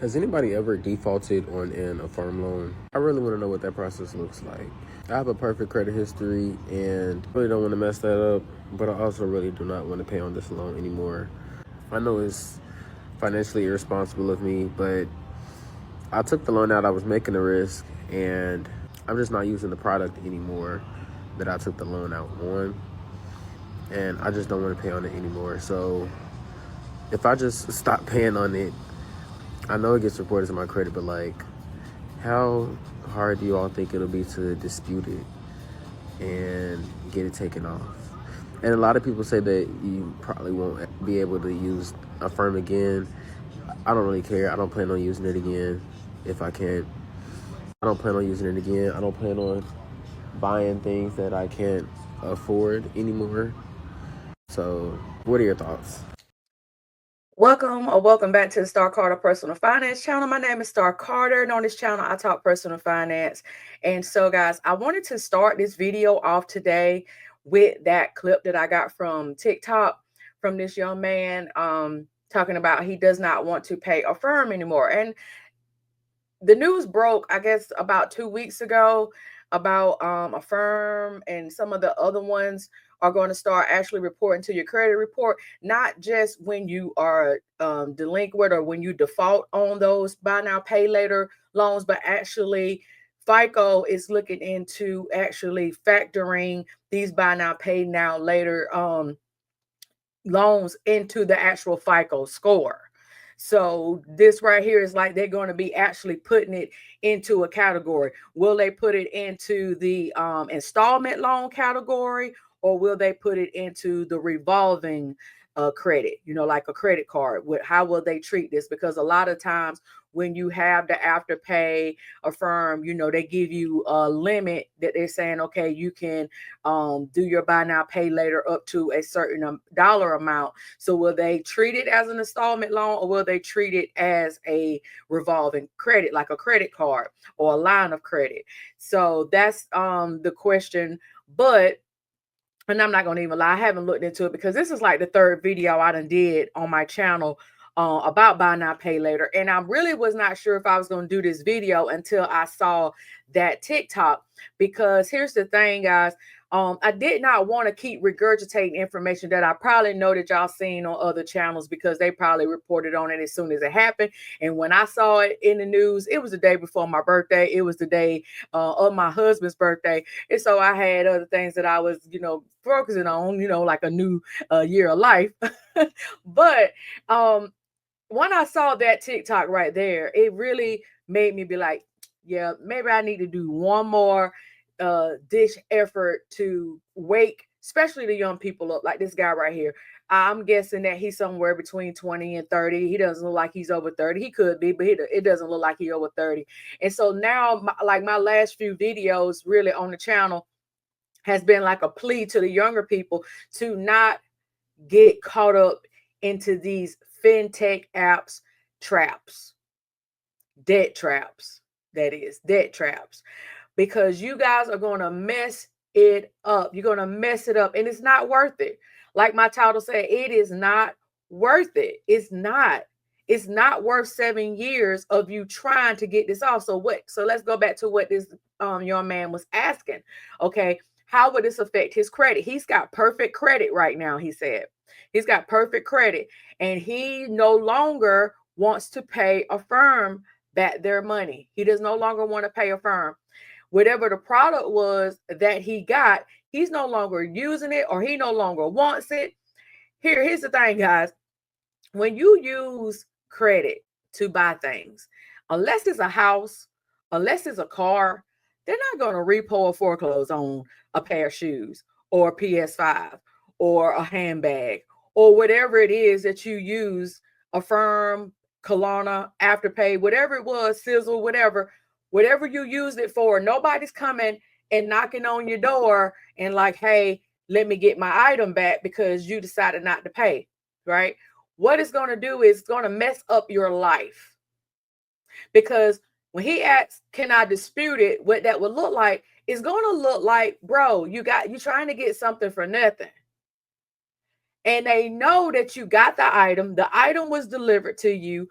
Has anybody ever defaulted on an Affirm loan? I really want to know what that process looks like. I have a perfect credit history and really don't want to mess that up, but I also really do not want to pay on this loan anymore. I know it's financially irresponsible of me, but I took the loan out, I was making a risk, and I'm just not using the product anymore that I took the loan out on, and I just don't want to pay on it anymore. So if I just stop paying on it, I know it gets reported to my credit, but like, how hard do you all think it'll be to dispute it and get it taken off? And a lot of people say that you probably won't be able to use Affirm again. I don't really care. I don't plan on using it again if I can't. I don't plan on using it again. I don't plan on buying things that I can't afford anymore. So, what are your thoughts? Welcome back to the Starr Carter Personal Finance channel. My name is Starr Carter, and on this channel, I talk personal finance. And so, guys, I wanted to start this video off today with that clip that I got from TikTok from this young man talking about he does not want to pay Affirm anymore. And the news broke, I guess, about 2 weeks ago about Affirm and some of the other ones are going to start actually reporting to your credit report, not just when you are delinquent or when you default on those buy now, pay later loans, but actually FICO is looking into actually factoring these buy now, pay now later loans into the actual FICO score. So this right here is like they're going to be actually putting it into a category. Will they put it into the installment loan category, or will they put it into the revolving credit, like a credit card? How will they treat this? Because a lot of times when you have the afterpay Affirm, they give you a limit that they're saying, okay, you can do your buy now, pay later up to a certain dollar amount. So will they treat it as an installment loan, or will they treat it as a revolving credit, like a credit card or a line of credit? So that's the question. But and I'm not gonna even lie, I haven't looked into it because this is like the third video I done did on my channel about buy now, pay later. And I really was not sure if I was gonna do this video until I saw that TikTok. Because here's the thing, guys. I did not want to keep regurgitating information that I probably know that y'all seen on other channels because they probably reported on it as soon as it happened. And when I saw it in the news, it was the day before my birthday. It was the day of my husband's birthday. And so I had other things that I was, focusing on, like a new year of life. But when I saw that TikTok right there, it really made me be like, yeah, maybe I need to do one more dish effort to wake, especially the young people up, like this guy right here. I'm guessing that he's somewhere between 20 and 30. He doesn't look like he's over 30. He could be, but it doesn't look like he's over 30. And so now, my last few videos really on the channel has been like a plea to the younger people to not get caught up into these fintech apps traps, debt traps, that is, debt traps, because you guys are going to mess it up. You're going to mess it up, and it's not worth it. Like my title said, it is not worth it. It's not. It's not worth 7 years of you trying to get this off. So what? So let's go back to what this young man was asking. Okay, how would this affect his credit? He's got perfect credit right now. He said he's got perfect credit, and he no longer wants to pay Affirm back their money. He does no longer want to pay Affirm. Whatever the product was that he got, he's no longer using it, or he no longer wants it. Here's the thing, guys. When you use credit to buy things, unless it's a house, unless it's a car, they're not going to repo or foreclose on a pair of shoes or a PS5 or a handbag or whatever it is that you use, Affirm, Klarna, Afterpay, whatever it was, Sizzle, whatever you used it for. Nobody's coming and knocking on your door and like, hey, let me get my item back because you decided not to pay, right? What it's going to do is it's going to mess up your life. Because when he asks, can I dispute it? What that would look like is going to look like, bro, you trying to get something for nothing. And they know that you got the item. The item was delivered to you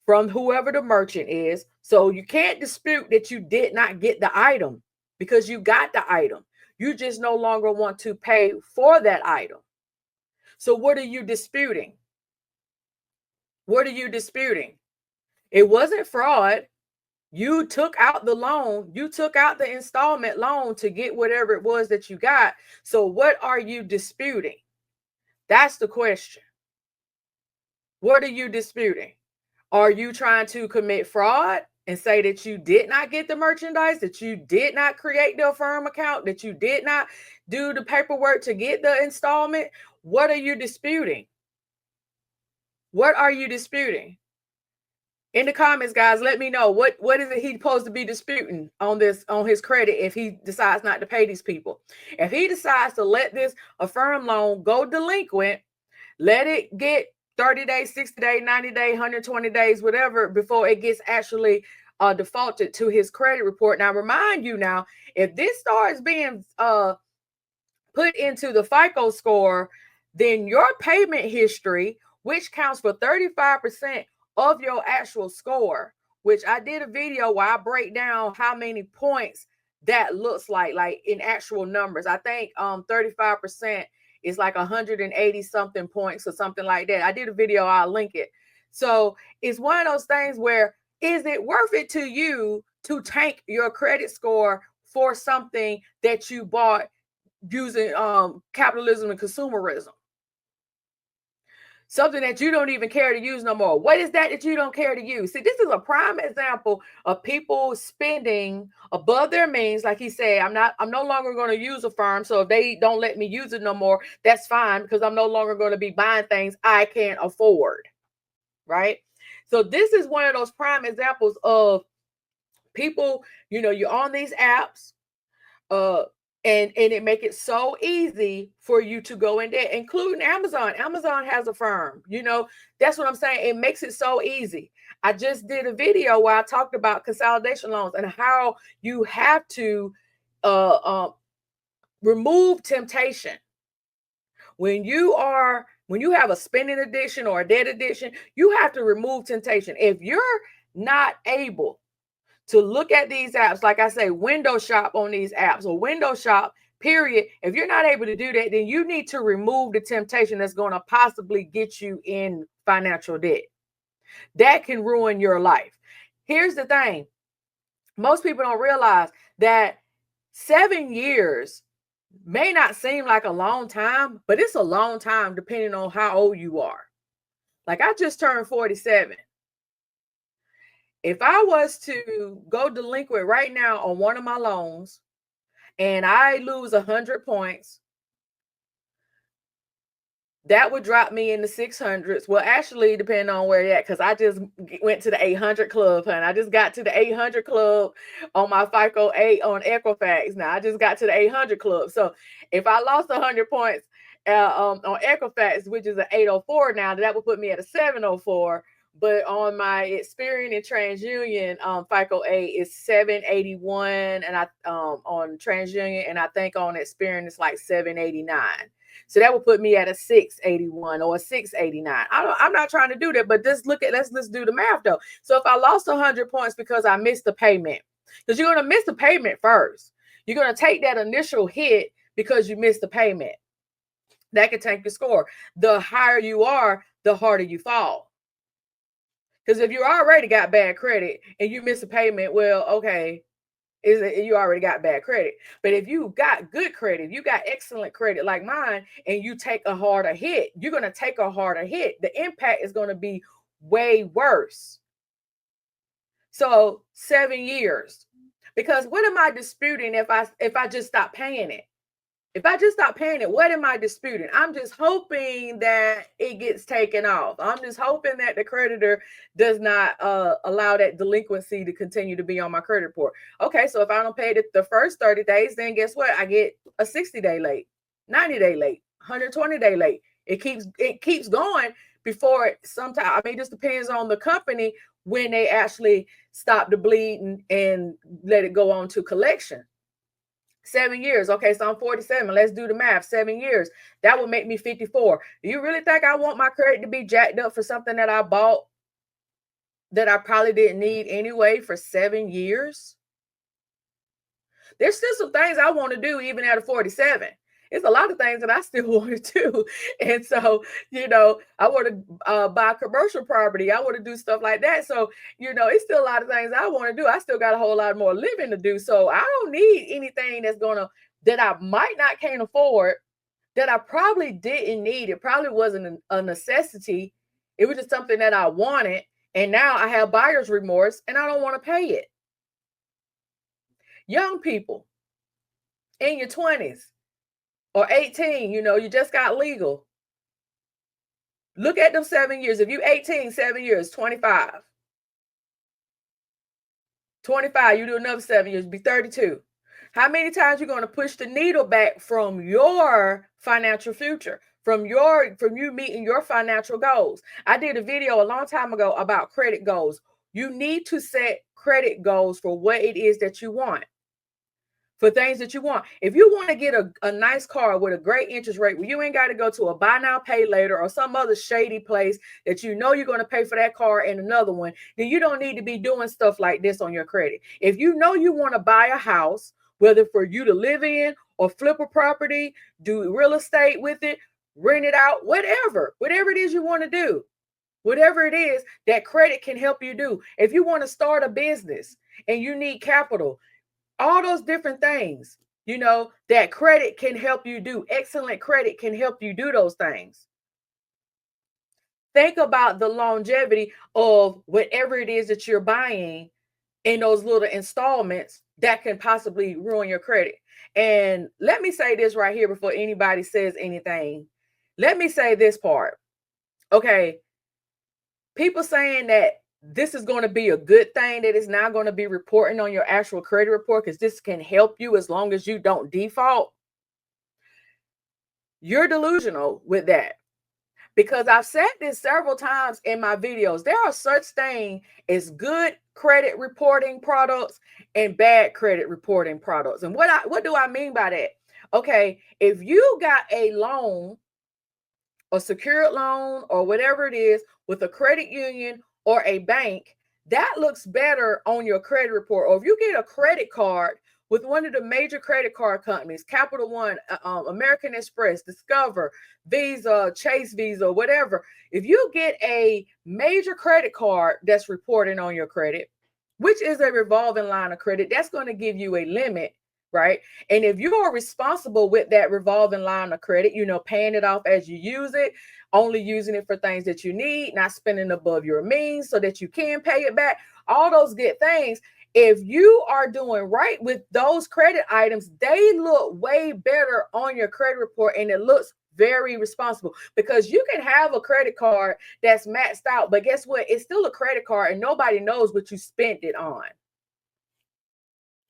from whoever the merchant is. So you can't dispute that you did not get the item because you got the item. You just no longer want to pay for that item. So what are you disputing? What are you disputing? It wasn't fraud. You took out the loan. You took out the installment loan to get whatever it was that you got. So what are you disputing? That's the question. What are you disputing? Are you trying to commit fraud and say that you did not get the merchandise, that you did not create the Affirm account, that you did not do the paperwork to get the installment? What are you disputing? What are you disputing? In the comments, guys, let me know what is it he's supposed to be disputing on his credit if he decides not to pay these people. If he decides to let this Affirm loan go delinquent, let it get 30 days, 60 days, 90 days, 120 days, whatever, before it gets actually defaulted to his credit report. Now, remind you now, if this starts being put into the FICO score, then your payment history, which counts for 35% of your actual score, which I did a video where I break down how many points that looks like in actual numbers. I think 35% is like 180 something points or something like that. I did a video, I'll link it. So it's one of those things where, is it worth it to you to tank your credit score for something that you bought using capitalism and consumerism? Something that you don't even care to use no more. What is that you don't care to use? See, this is a prime example of people spending above their means. Like he said, I'm no longer going to use Affirm. So if they don't let me use it no more, that's fine, because I'm no longer going to be buying things I can't afford. Right? So this is one of those prime examples of people, you're on these apps, and it make it so easy for you to go in there, including Amazon. Amazon has Affirm. That's what I'm saying. It makes it so easy. I just did a video where I talked about consolidation loans and how you have to remove temptation. When you have a spending addiction or a debt addiction, you have to remove temptation. If you're not able to look at these apps, like I say, window shop on these apps, or window shop, period. If you're not able to do that, then you need to remove the temptation that's going to possibly get you in financial debt. That can ruin your life. Here's the thing. Most people don't realize that 7 years may not seem like a long time, but it's a long time depending on how old you are. Like, I just turned 47. If I was to go delinquent right now on one of my loans and I lose 100 points, that would drop me in the 600s. Well, actually, depending on where you're at, because I just went to the 800 club, honey. I just got to the 800 club on my FICO 8 on Equifax. Now, I just got to the 800 club. So if I lost 100 points on Equifax, which is an 804 now, that would put me at a 704. But on my Experian and TransUnion, FICO 8 is 781, and I on TransUnion, and I think on Experian it's like 789. So that would put me at a 681 or a 689. I'm not trying to do that, but let's do the math though. So if I lost 100 points because I missed the payment, because you're going to miss the payment first. You're going to take that initial hit because you missed the payment. That can tank your score. The higher you are, the harder you fall. Because if you already got bad credit and you miss a payment, well, okay, you already got bad credit. But if you got good credit, you got excellent credit like mine, and you take a harder hit, you're going to take a harder hit. The impact is going to be way worse. So 7 years. Because what am I disputing if I just stop paying it? If I just stop paying it, what am I disputing? I'm just hoping that it gets taken off. I'm just hoping that the creditor does not allow that delinquency to continue to be on my credit report. Okay, so if I don't pay it the first 30 days, then guess what? I get a 60-day late, 90-day late, 120-day late. It keeps going before sometimes. I mean, it just depends on the company when they actually stop the bleeding and let it go on to collection. 7 years. Okay, so I'm 47. Let's do the math. 7 years. That would make me 54. Do you really think I want my credit to be jacked up for something that I bought that I probably didn't need anyway for 7 years. There's still some things I want to do even at a 47. It's a lot of things that I still want to do. And so, I want to buy commercial property. I want to do stuff like that. So, it's still a lot of things I want to do. I still got a whole lot more living to do. So I don't need anything that I might not can't afford, that I probably didn't need. It probably wasn't a necessity. It was just something that I wanted. And now I have buyer's remorse and I don't want to pay it. Young people in your 20s or 18, you just got legal. Look at them 7 years. If you 18, 7 years, 25. 25, you do another 7 years, be 32. How many times you're going to push the needle back from your financial future, from you meeting your financial goals? I did a video a long time ago about credit goals. You need to set credit goals for what it is that you want. For things that you want. If you want to get a nice car with a great interest rate, where you ain't got to go to a buy now, pay later, or some other shady place that you're going to pay for that car and another one, then you don't need to be doing stuff like this on your credit. If you know you want to buy a house, whether for you to live in or flip a property, do real estate with it, rent it out, whatever it is you want to do, whatever it is that credit can help you do. If you want to start a business and you need capital, all those different things, that credit can help you do. Excellent credit can help you do those things. Think about the longevity of whatever it is that you're buying in those little installments that can possibly ruin your credit. And let me say this right here before anybody says anything. Let me say this part. Okay. People saying that this is going to be a good thing, that it's not going to be reporting on your actual credit report because this can help you as long as you don't default. You're delusional with that, because I've said this several times in my videos. There are such things as good credit reporting products and bad credit reporting products. And what do I mean by that? Okay, if you got a loan, a secured loan or whatever it is with a credit union or a bank, that looks better on your credit report. Or if you get a credit card with one of the major credit card companies, Capital One, American Express, Discover, Visa, Chase Visa, whatever, if you get a major credit card that's reporting on your credit, which is a revolving line of credit, that's going to give you a limit, right? And if you are responsible with that revolving line of credit, paying it off as you use it, only using it for things that you need, not spending above your means so that you can pay it back, all those good things. If you are doing right with those credit items, they look way better on your credit report, and it looks very responsible, because you can have a credit card that's maxed out, but guess what? It's still a credit card and nobody knows what you spent it on.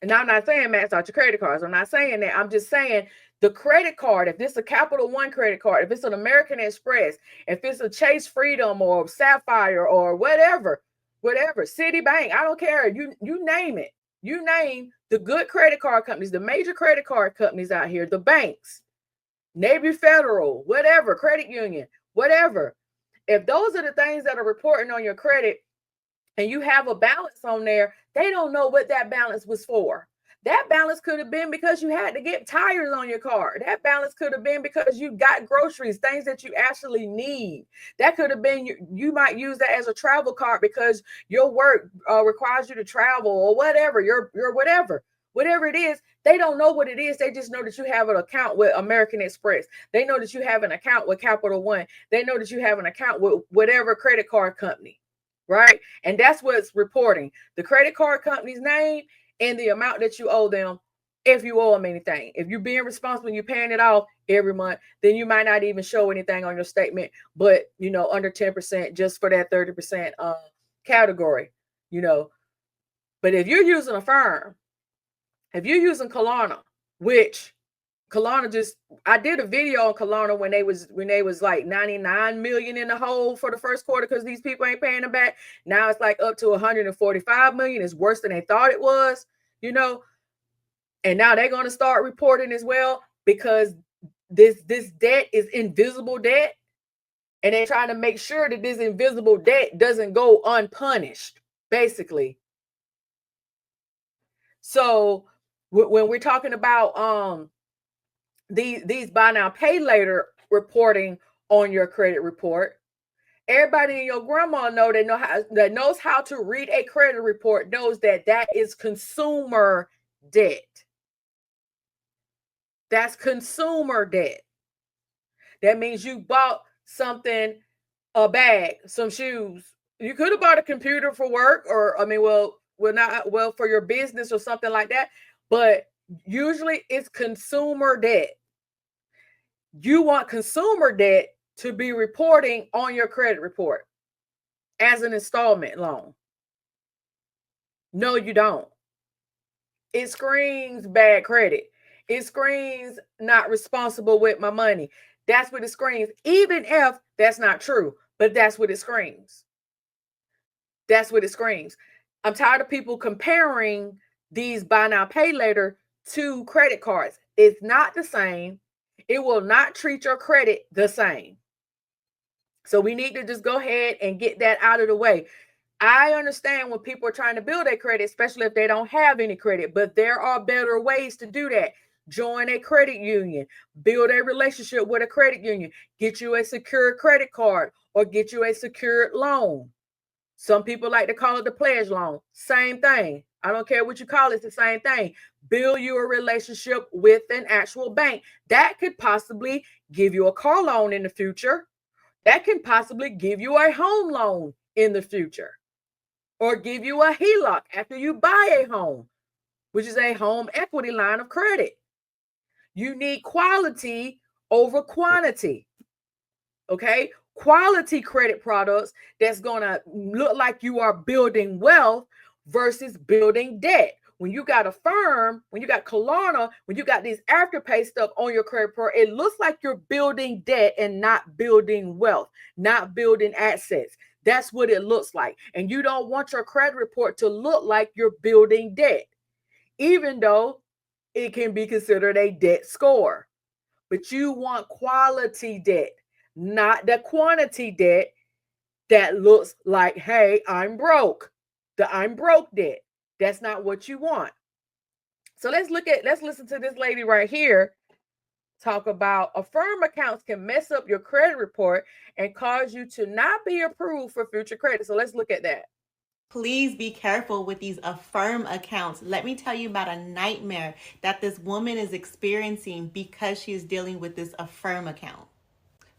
And I'm not saying max out your credit cards. I'm not saying that. I'm just saying the credit card, if it's a Capital One credit card, if it's an American Express, if it's a Chase Freedom or Sapphire or whatever, Citibank, I don't care. You name it. You name the good credit card companies, the major credit card companies out here, the banks, Navy Federal, whatever, credit union, whatever. If those are the things that are reporting on your credit, and you have a balance on there, they don't know what that balance was for. That balance could have been because you had to get tires on your car. That balance could have been because you got groceries, things that you actually need. That could have been, you might use that as a travel card because your work requires you to travel, or whatever, your whatever it is. They don't know what it is. They just know that you have an account with American Express. They know that you have an account with Capital One. They know that you have an account with whatever credit card company. Right? And that's what's reporting: the credit card company's name and the amount that you owe them, if you owe them anything. If you're being responsible and you're paying it off every month, then you might not even show anything on your statement, but under 10% just for that 30% category, But if you're using a firm, if you're using Klarna, which Klarna I did a video on Klarna when they was like 99 million in the hole for the first quarter because these people ain't paying them back. Now it's like up to 145 million. It's worse than they thought it was, and now they're going to start reporting as well, because this debt is invisible debt. And they're trying to make sure that this invisible debt doesn't go unpunished, basically. So when we're talking about these buy now pay later reporting on your credit report, everybody in your grandma that knows how to read a credit report knows that that is consumer debt. That's consumer debt. That means you bought something, a bag, some shoes. You could have bought a computer for work, or not for your business or something like that. But usually it's consumer debt. You want consumer debt to be reporting on your credit report as an installment loan. No, you don't. It screams bad credit. It screams not responsible with my money. That's what it screams, even if that's not true, but that's what it screams. That's what it screams. I'm tired of people comparing these buy now, pay later to credit cards. It's not the same. It will not treat your credit the same. So we need to just go ahead and get that out of the way. I understand when people are trying to build a credit, especially if they don't have any credit, but there are better ways to do that. Join a credit union, build a relationship with a credit union, get you a secured credit card, or get you a secured loan. Some people like to call it the pledge loan. Same thing. I don't care what you call it, it's the same thing. Build you a relationship with an actual bank that could possibly give you a car loan in the future. That can possibly give you a home loan in the future, or give you a HELOC after you buy a home, which is a home equity line of credit. You need quality over quantity. Okay? Quality credit products that's going to look like you are building wealth versus building debt. When you got Affirm, when you got Klarna, when you got these Afterpay stuff on your credit report, it looks like you're building debt and not building wealth, not building assets. That's what it looks like. And you don't want your credit report to look like you're building debt, even though it can be considered a debt score. But you want quality debt, not the quantity debt that looks like, hey, I'm broke. The I'm broke debt. That's not what you want. So let's listen to this lady right here talk about Affirm accounts can mess up your credit report and cause you to not be approved for future credit. So let's look at that. Please be careful with these Affirm accounts. Let me tell you about a nightmare that this woman is experiencing because she is dealing with this Affirm account.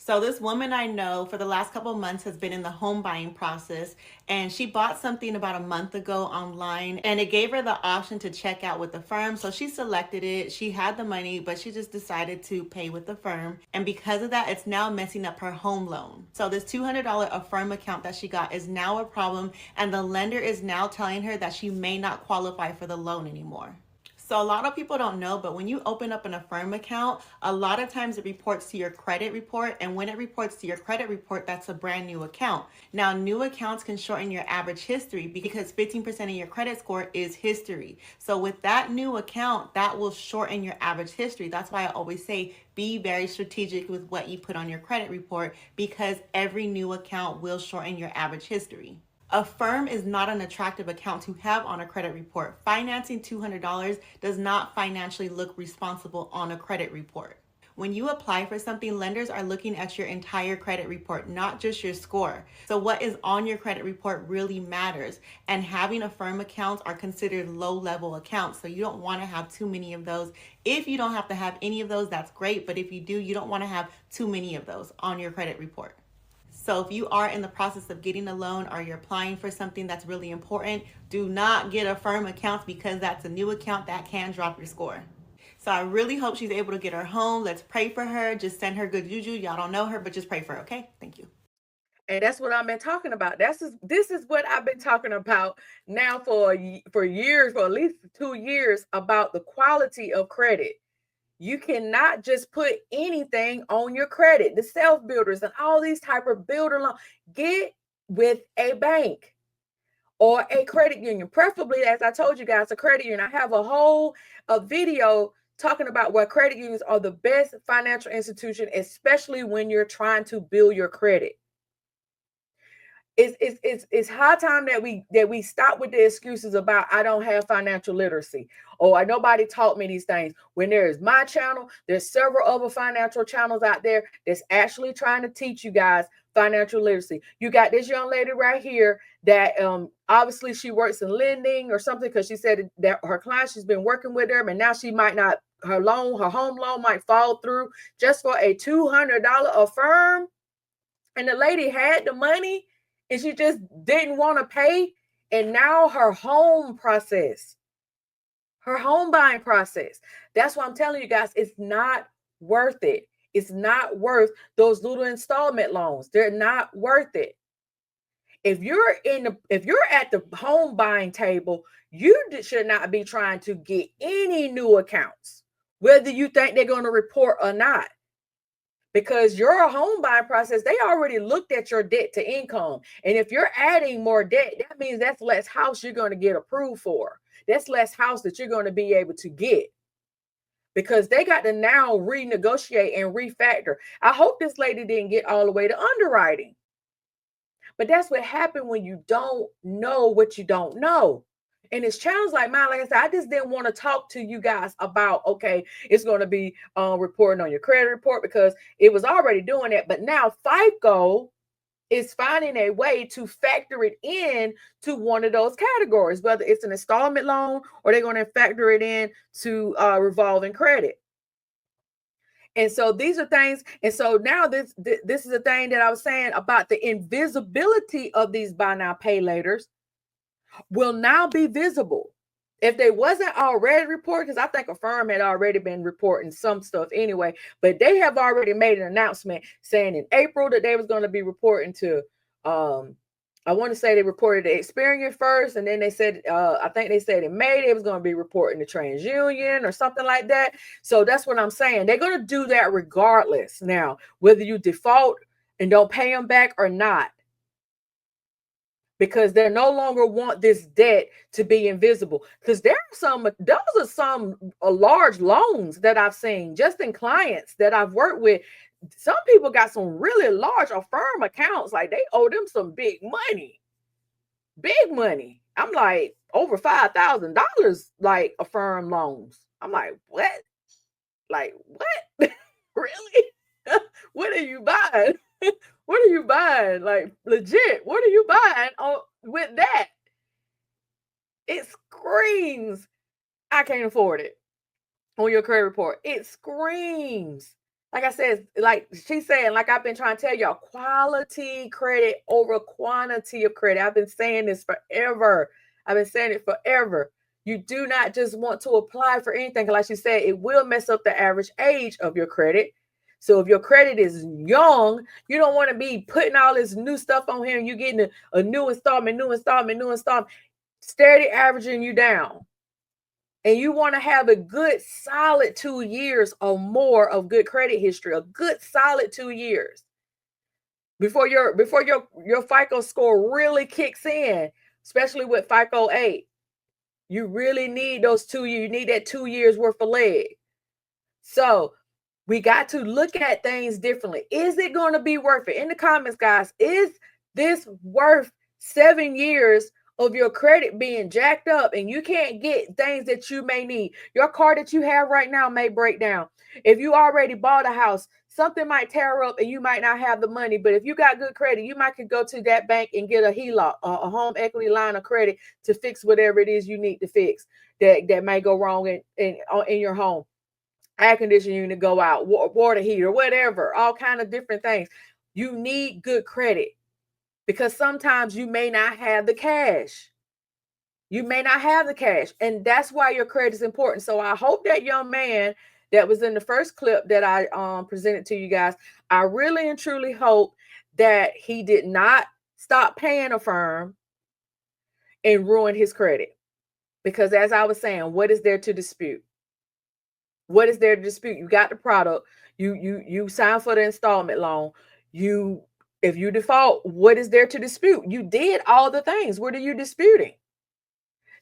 So this woman I know for the last couple of months has been in the home buying process, and she bought something about a month ago online, and it gave her the option to check out with the firm. So she selected it. She had the money, but she just decided to pay with the firm. And because of that, it's now messing up her home loan. So this $200 Affirm account that she got is now a problem, and the lender is now telling her that she may not qualify for the loan anymore. So a lot of people don't know, but when you open up an Affirm account, a lot of times it reports to your credit report. And when it reports to your credit report, that's a brand new account. Now, new accounts can shorten your average history because 15% of your credit score is history. So with that new account, that will shorten your average history. That's why I always say be very strategic with what you put on your credit report, because every new account will shorten your average history. Affirm is not an attractive account to have on a credit report. Financing $200 does not financially look responsible on a credit report. When you apply for something, lenders are looking at your entire credit report, not just your score. So what is on your credit report really matters. And having Affirm accounts are considered low-level accounts. So you don't want to have too many of those. If you don't have to have any of those, that's great. But if you do, you don't want to have too many of those on your credit report. So if you are in the process of getting a loan or you're applying for something that's really important, do not get Affirm accounts, because that's a new account that can drop your score. So I really hope she's able to get her home. Let's pray for her. Just send her good juju. Y'all don't know her, but just pray for her, okay? Thank you. And that's what I've been talking about. This is what I've been talking about now for years, for at least 2 years, about the quality of credit. You cannot just put anything on your credit. The self builders and all these type of builder loans. Get with a bank or a credit union, preferably, as I told you guys, a credit union. I have a video talking about where credit unions are the best financial institution, especially when you're trying to build your credit. It's high time that we stop with the excuses about I don't have financial literacy. Oh, nobody taught me these things. When there is my channel, there's several other financial channels out there that's actually trying to teach you guys financial literacy. You got this young lady right here that obviously she works in lending or something, because she said that her client, she's been working with them, and now she might not, her home loan might fall through just for a $200 affirm. And the lady had the money and she just didn't want to pay. And now her home buying process. That's why I'm telling you guys, it's not worth it. It's not worth those little installment loans. They're not worth it. If you're at the home buying table, you should not be trying to get any new accounts, whether you think they're going to report or not. Because your home buying process, they already looked at your debt to income. And if you're adding more debt, that means that's less house you're going to get approved for. That's less house that you're going to be able to get. Because they got to now renegotiate and refactor. I hope this lady didn't get all the way to underwriting. But that's what happened when you don't know what you don't know. And it's channels like mine, like I said, I just didn't want to talk to you guys about, okay, it's going to be reporting on your credit report, because it was already doing that. But now FICO is finding a way to factor it in to one of those categories, whether it's an installment loan or they're going to factor it in to revolving credit. And so these are things. And so now this is a thing that I was saying about the invisibility of these buy now, pay laters will now be visible. If they wasn't already reported, because I think a firm had already been reporting some stuff anyway, but they have already made an announcement saying in April that they was going to be reporting to, I want to say they reported to Experian first, and then they said, I think they said in May they was going to be reporting to TransUnion or something like that. So that's what I'm saying. They're going to do that regardless now, whether you default and don't pay them back or not, because they no longer want this debt to be invisible. Because those are some large loans that I've seen just in clients that I've worked with. Some people got some really large Affirm accounts, like they owe them some big money. I'm like over $5,000, like Affirm loans. I'm like, what? Like what? Really? What are you buying? What are you buying? Like legit, what are you buying with that? It screams, I can't afford it on your credit report. It screams. Like I said, like she's saying, like I've been trying to tell y'all, quality credit over quantity of credit. I've been saying this forever. You do not just want to apply for anything. Like she said, it will mess up the average age of your credit. So if your credit is young, you don't want to be putting all this new stuff on here and you're getting a new installment, steady averaging you down. And you want to have a good solid 2 years or more of good credit history, a good solid 2 years before your FICO score really kicks in, especially with FICO 8. You really need those 2 years. You need that 2 years worth of leg. So we got to look at things differently. Is it going to be worth it? In the comments, guys, is this worth 7 years of your credit being jacked up and you can't get things that you may need? Your car that you have right now may break down. If you already bought a house, something might tear up and you might not have the money. But if you got good credit, you might could go to that bank and get a HELOC, a home equity line of credit, to fix whatever it is you need to fix that may go wrong in your home. Air conditioning unit go out, water heater, whatever, all kind of different things. You need good credit, because sometimes you may not have the cash. And that's why your credit is important. So I hope that young man that was in the first clip that I presented to you guys, I really and truly hope that he did not stop paying a firm and ruin his credit. Because as I was saying, what is there to dispute? What is there to dispute? You got the product. You signed for the installment loan. If you default, what is there to dispute? You did all the things. What are you disputing?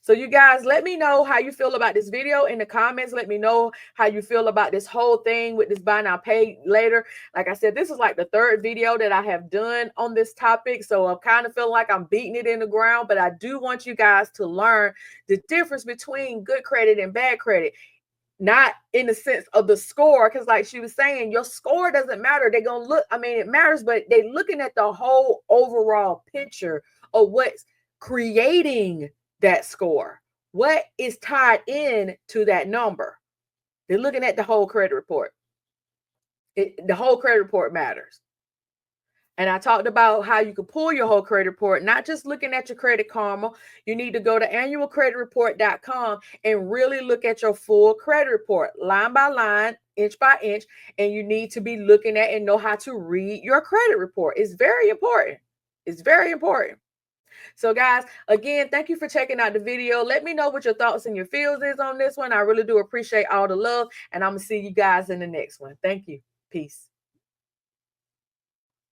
So you guys, let me know how you feel about this video in the comments. Let me know how you feel about this whole thing with this buy now pay later. Like I said, this is like the third video that I have done on this topic. So I'm kind of feeling like I'm beating it in the ground, but I do want you guys to learn the difference between good credit and bad credit. Not in the sense of the score, because like she was saying, your score doesn't matter. They're going to look, I mean, it matters, but they're looking at the whole overall picture of what's creating that score. What is tied in to that number? They're looking at the whole credit report. The whole credit report matters. And I talked about how you can pull your whole credit report, not just looking at your Credit Karma. You need to go to annualcreditreport.com and really look at your full credit report, line by line, inch by inch. And you need to be looking at and know how to read your credit report. It's very important. It's very important. So guys, again, thank you for checking out the video. Let me know what your thoughts and your feels is on this one. I really do appreciate all the love. And I'm going to see you guys in the next one. Thank you. Peace.